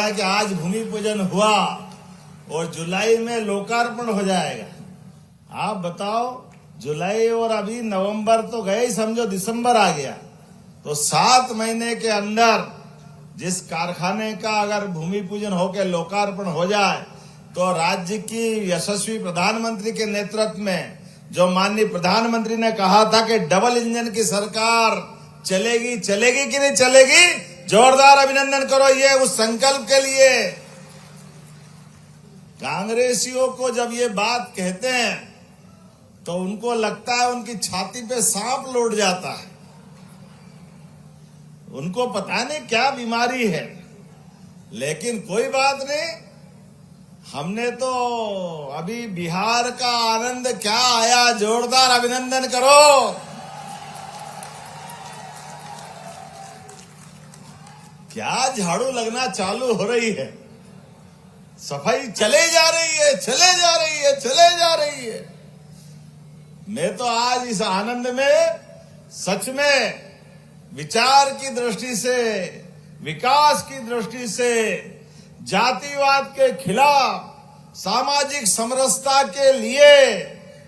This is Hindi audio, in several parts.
रहा है कि आज भूमि पूजन हुआ और जुलाई में लोकार्पण हो जाएगा। आप बताओ, जुलाई और अभी नवंबर तो गए ही, समझो दिसंबर आ गया, तो 7 महीने के अंदर जिस कारखाने का अगर भूमि पूजन होकर लोकार्पण हो जाए तो राज्य की यशस्वी प्रधानमंत्री के नेतृत्व में, जो माननीय प्रधानमंत्री ने कहा था कि डबल इंजन की सरकार चलेगी कि नहीं चलेगी, जोरदार अभिनंदन करो ये उस संकल्प के लिए। कांग्रेसियों को जब ये बात कहते हैं तो उनको लगता है उनकी छाती पे सांप लौट जाता है। उनको पता नहीं क्या बीमारी है, लेकिन कोई बात नहीं। हमने तो अभी बिहार का आनंद क्या आया, जोरदार अभिनंदन करो। क्या झाड़ू लगना चालू हो रही है, सफाई चले जा रही है, चले जा रही है, चले जा रही है। मैं तो आज इस आनंद में सच में विचार की दृष्टि से, विकास की दृष्टि से, जातिवाद के खिलाफ, सामाजिक समरसता के लिए,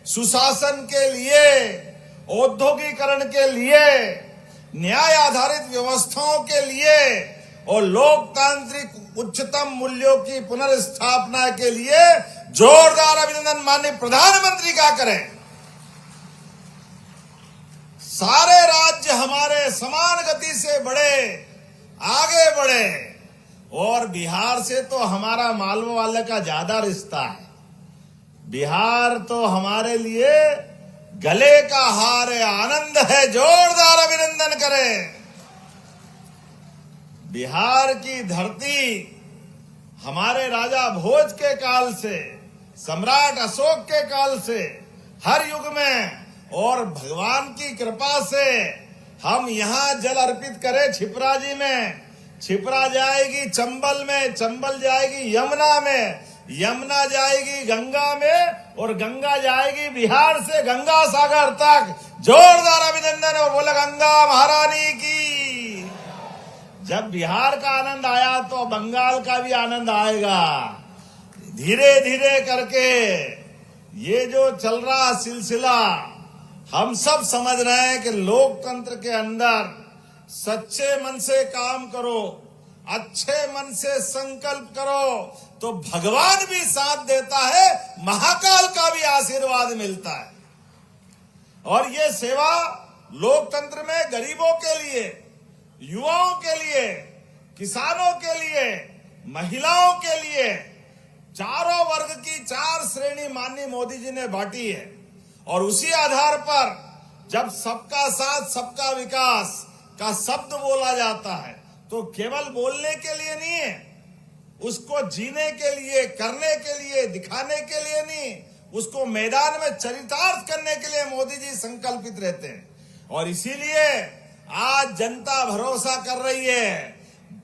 सुशासन के लिए, औद्योगिकरण के लिए, न्याय आधारित व्यवस्थाओं के लिए और लोकतांत्रिक उच्चतम मूल्यों की पुनर्स्थापना के लिए जोरदार अभिनंदन माननीय प्रधानमंत्री का करें। सारे राज्य हमारे समान गति से बढ़े, आगे बढ़े, और बिहार से तो हमारा मालवा वाले का ज्यादा रिश्ता है। बिहार तो हमारे लिए गले का हार है, आनंद है, जोरदार अभिनंदन करें। बिहार की धरती हमारे राजा भोज के काल से, सम्राट अशोक के काल से, हर युग में, और भगवान की कृपा से हम यहाँ जल अर्पित करें। छिपरा जी में, छिपरा जाएगी चंबल में, चंबल जाएगी यमुना में, यमुना जाएगी गंगा में, और गंगा जाएगी बिहार से गंगा सागर तक। जोरदार अभिनंदन और बोले गंगा महारानी की। जब बिहार का आनंद आया तो बंगाल का भी आनंद आएगा। धीरे धीरे करके ये जो चल रहा सिलसिला, हम सब समझ रहे हैं कि लोकतंत्र के अंदर सच्चे मन से काम करो, अच्छे मन से संकल्प करो तो भगवान भी साथ देता है, महाकाल का भी आशीर्वाद मिलता है। और ये सेवा लोकतंत्र में गरीबों के लिए, युवाओं के लिए, किसानों के लिए, महिलाओं के लिए, चारों वर्ग की 4 श्रेणी माननीय मोदी जी ने बांटी है। और उसी आधार पर जब सबका साथ सबका विकास का शब्द बोला जाता है तो केवल बोलने के लिए नहीं है, उसको जीने के लिए, करने के लिए, दिखाने के लिए नहीं, उसको मैदान में चरितार्थ करने के लिए मोदी जी संकल्पित रहते हैं। और इसीलिए आज जनता भरोसा कर रही है।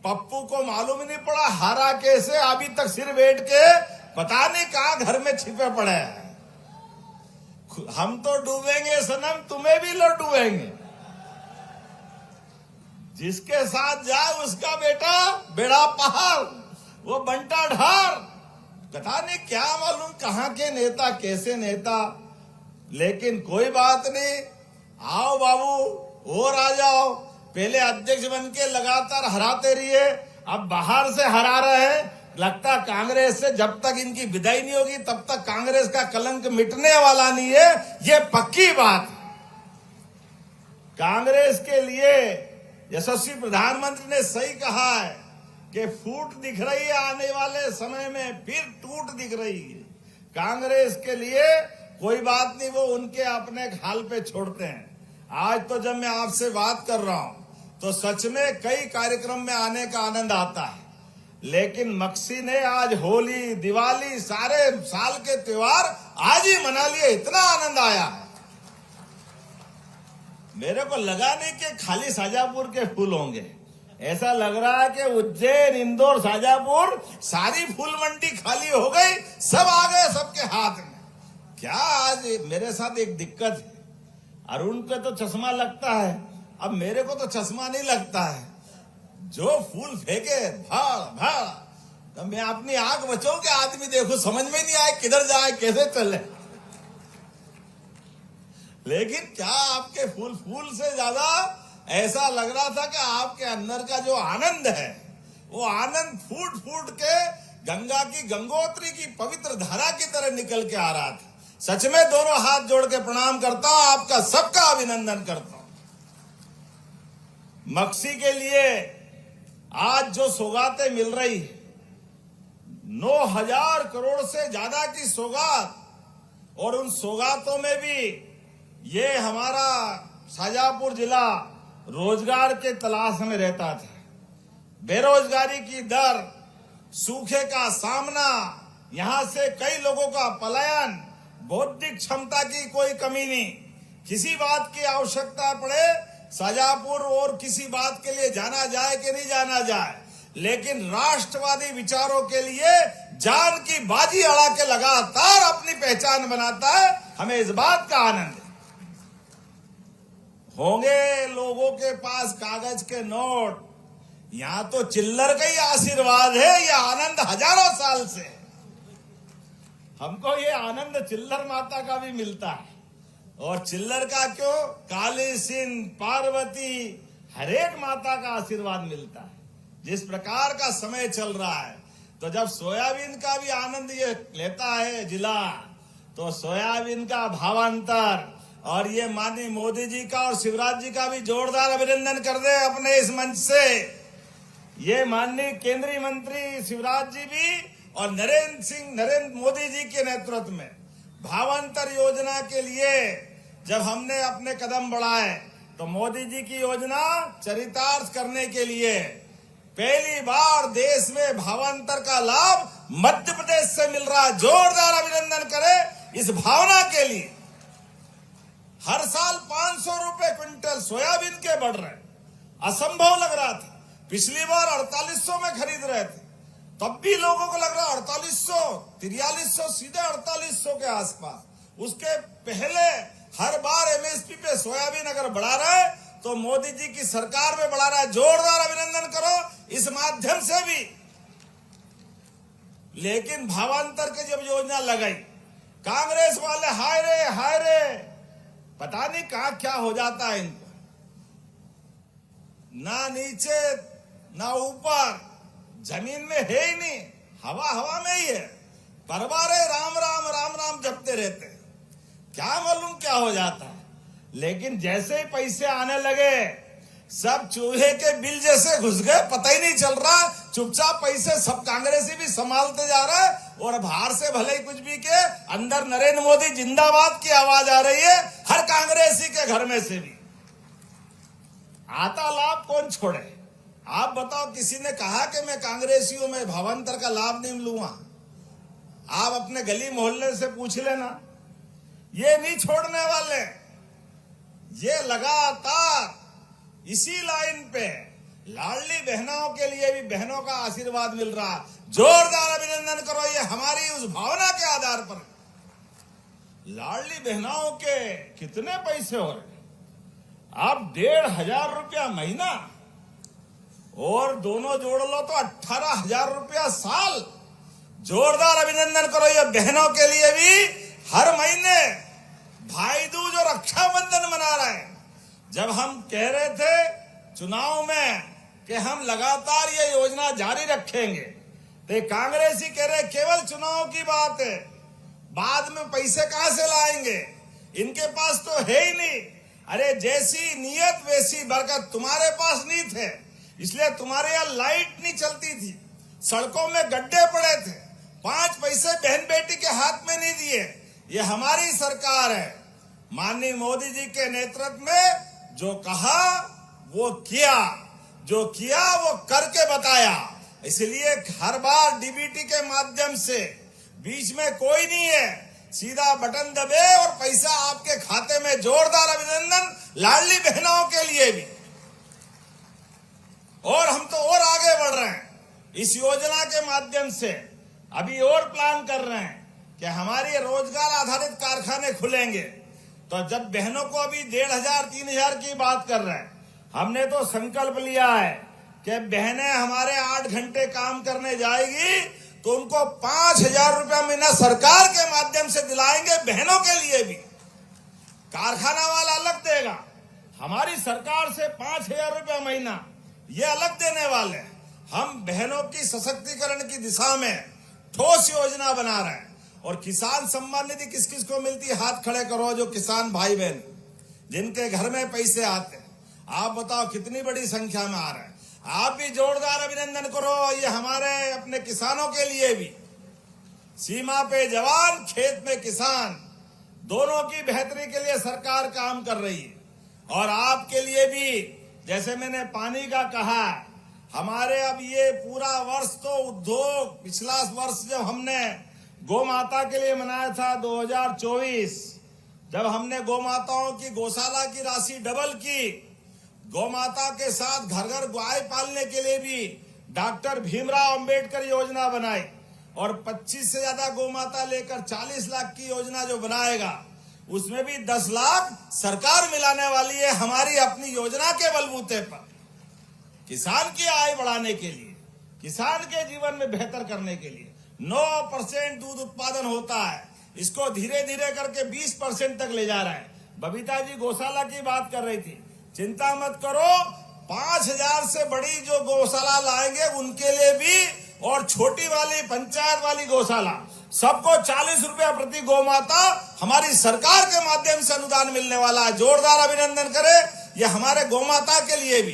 पप्पू को मालूम नहीं पड़ा हारा कैसे, अभी तक सिर बैठ के पता नहीं कहां घर में छिपे पड़े हैं। हम तो डूबेंगे सनम, तुम्हें भी लो डूबेंगे। जिसके साथ जाए उसका बेटा बेड़ा पहाड़, वो बंटा ढार। पता नहीं क्या मालूम कहां के नेता, कैसे नेता, लेकिन कोई बात नहीं। आओ बाबू, और आ जाओ। पहले अध्यक्ष बन के लगातार हराते रहिए, अब बाहर से हरा रहे हैं। लगता कांग्रेस से जब तक इनकी विदाई नहीं होगी तब तक कांग्रेस का कलंक मिटने वाला नहीं है, ये पक्की बात। कांग्रेस के लिए यशस्वी प्रधानमंत्री ने सही कहा है कि फूट दिख रही है, आने वाले समय में फिर टूट दिख रही है। कांग्रेस के लिए कोई बात नहीं, वो उनके अपने हाल पे छोड़ते हैं। आज तो जब मैं आपसे बात कर रहा हूं तो सच में कई कार्यक्रम में आने का आनंद आता है, लेकिन मक्सी ने आज होली, दिवाली, सारे साल के त्योहार आज ही मना लिए, इतना आनंद आया है। मेरे को लगा नहीं कि खाली शाजापुर के फूल होंगे, ऐसा लग रहा है कि उज्जैन, इंदौर, शाजापुर सारी फूल मंडी खाली हो गई, सब आ गए सबके हाथ में। क्या आज मेरे साथ एक दिक्कत है, अरुण को तो चश्मा लगता है, अब मेरे को तो चश्मा नहीं लगता है। जो फूल फेंके भाड़ भाड़, मैं अपनी आंख बचाऊं कि आदमी देखो समझ में नहीं आए किधर जाए कैसे चले। लेकिन क्या आपके फूल से ज्यादा ऐसा लग रहा था कि आपके अंदर का जो आनंद है वो आनंद फूट फूट के गंगा की गंगोत्री की पवित्र धारा की तरह निकल के आ रहा था। सच में दोनों हाथ जोड़ के प्रणाम करता हूं, आपका सबका अभिनंदन करता हूं। मक्सी के लिए आज जो सौगातें मिल रही है, 9,000 करोड़ से ज्यादा की सौगात, और उन सौगातों में भी ये हमारा शाजापुर जिला रोजगार के तलाश में रहता था। बेरोजगारी की दर, सूखे का सामना, यहां से कई लोगों का पलायन, बौद्धिक क्षमता की कोई कमी नहीं। किसी बात की आवश्यकता पड़े शाजापुर और किसी बात के लिए जाना जाए कि नहीं जाना जाए, लेकिन राष्ट्रवादी विचारों के लिए जान की बाजी अड़ा के लगातार अपनी पहचान बनाता है। हमें इस बात का आनंद है। होंगे लोगों के पास कागज के नोट, यहां तो चिल्लर का ही आशीर्वाद है। यह आनंद हजारों साल से है। हमको ये आनंद चिल्लर माता का भी मिलता है। और चिल्लर का क्यों, काली सिंह, पार्वती, हरेक माता का आशीर्वाद मिलता है। जिस प्रकार का समय चल रहा है, तो जब सोयाबीन का भी आनंद ये लेता है जिला, तो सोयाबीन का भावांतर, और ये माननीय मोदी जी का और शिवराज जी का भी जोरदार अभिनंदन कर दे अपने इस मंच से। ये माननीय केंद्रीय मंत्री शिवराज जी भी और नरेंद्र मोदी जी के नेतृत्व में भावांतर योजना के लिए जब हमने अपने कदम बढ़ाए, तो मोदी जी की योजना चरितार्थ करने के लिए पहली बार देश में भावांतर का लाभ मध्य प्रदेश से मिल रहा है। जोरदार अभिनंदन करें इस भावना के लिए। हर साल 500 रुपए क्विंटल सोयाबीन के बढ़ रहे, असंभव लग रहा था। पिछली बार 4800 में खरीद रहे थे, तब भी लोगों को लग रहा 4800, 4300, सीधे 4800 के आसपास। उसके पहले हर बार एमएसपी पे सोयाबीन अगर बढ़ा रहा है तो मोदी जी की सरकार में बढ़ा रहा है। जोरदार अभिनंदन करो इस माध्यम से भी। लेकिन भावांतर की जब योजना लगाई, कांग्रेस वाले हाय रे, पता नहीं कहां क्या हो जाता है इनको, ना नीचे ना ऊपर, जमीन में है ही नहीं, हवा में ही है। परवारे राम राम राम राम जपते रहते हैं, क्या मालूम क्या हो जाता है। लेकिन जैसे ही पैसे आने लगे, सब चूहे के बिल जैसे घुस गए, पता ही नहीं चल रहा। चुपचाप पैसे सब कांग्रेसी भी संभालते जा रहा है, और बाहर से भले ही कुछ भी के, अंदर नरेंद्र मोदी जिंदाबाद की आवाज आ रही है हर कांग्रेसी के घर में से भी। आता लाभ कौन छोड़े? आप बताओ, किसी ने कहा कि मैं कांग्रेसियों में भावांतर का लाभ नहीं लूंगा? आप अपने गली मोहल्ले से पूछ लेना, ये नहीं छोड़ने वाले। ये लगातार इसी लाइन पे लाडली बहनों के लिए भी बहनों का आशीर्वाद मिल रहा। जोरदार अभिनंदन करो, ये हमारी उस भावना के आधार पर। लाडली बहनों के कितने पैसे हो रहे? अब 1,500 रुपया महीना, और दोनों जोड़ लो तो 18,000 रुपया साल। जोरदार अभिनंदन करो ये बहनों के लिए भी। हर महीने भाई दूज और रक्षाबंधन मना रहे हैं। जब हम कह रहे थे चुनाव में कि हम लगातार ये योजना जारी रखेंगे, तो कांग्रेसी कह रहे केवल चुनाव की बात है, बाद में पैसे कहां से लाएंगे, इनके पास तो है ही नहीं। अरे जैसी नीयत वैसी बरकत, तुम्हारे पास नहीं थे इसलिए तुम्हारे यहाँ लाइट नहीं चलती थी, सड़कों में गड्ढे पड़े थे, 5 पैसे बहन बेटी के हाथ में नहीं दिए। ये हमारी सरकार है। माननीय मोदी जी के नेतृत्व में जो कहा वो किया, जो किया वो करके बताया। इसलिए हर बार डीबीटी के माध्यम से बीच में कोई नहीं है, सीधा बटन दबे और पैसा आपके खाते में। जोरदार अभिनंदन लाडली बहनों के लिए भी। और हम तो और आगे बढ़ रहे हैं इस योजना के माध्यम से। अभी और प्लान कर रहे हैं कि हमारे रोजगार आधारित कारखाने खुलेंगे। तो जब बहनों को अभी 1,500 3,000 की बात कर रहे हैं, हमने तो संकल्प लिया है कि बहनें हमारे 8 घंटे काम करने जाएगी तो उनको 5,000 रुपया महीना सरकार के माध्यम से दिलाएंगे, बहनों के लिए भी। कारखाना वाला अलग देगा, हमारी सरकार से 5,000 रुपया महीना ये अलग देने वाले हैं। हम बहनों की सशक्तिकरण की दिशा में ठोस योजना बना रहे हैं। और किसान सम्मान निधि किस किस को मिलती है, हाथ खड़े करो जो किसान भाई बहन जिनके घर में पैसे आते हैं। आप बताओ कितनी बड़ी संख्या में आ रहे हैं। आप भी जोरदार अभिनंदन करो, ये हमारे अपने किसानों के लिए भी। सीमा पे जवान, खेत में किसान, दोनों की बेहतरी के लिए सरकार काम कर रही है। और आपके लिए भी, जैसे मैंने पानी का कहा, हमारे अब ये पूरा वर्ष तो उद्योग, पिछला वर्ष जब हमने गौ माता के लिए मनाया था 2024, जब हमने गौ माताओं की गौशाला की राशि डबल की, गौ माता के साथ घर घर गाय पालने के लिए भी डॉक्टर भीमराव अंबेडकर योजना बनाई, और 25 से ज्यादा गौ माता लेकर 40 लाख की योजना जो बनाएगा, उसमें भी 10 लाख सरकार मिलाने वाली है हमारी अपनी योजना के बलबूते पर। किसान की आय बढ़ाने के लिए, किसान के जीवन में बेहतर करने के लिए 9% दूध उत्पादन होता है, इसको धीरे धीरे करके 20% तक ले जा रहा है। बबीता जी गौशाला की बात कर रही थी, चिंता मत करो, 5,000 से बड़ी जो गौशाला लाएंगे उनके लिए भी, और छोटी वाली पंचायत वाली गौशाला सबको 40 रुपया प्रति गौ माता हमारी सरकार के माध्यम से अनुदान मिलने वाला है। जोरदार अभिनंदन करें, ये हमारे गौ माता के लिए भी।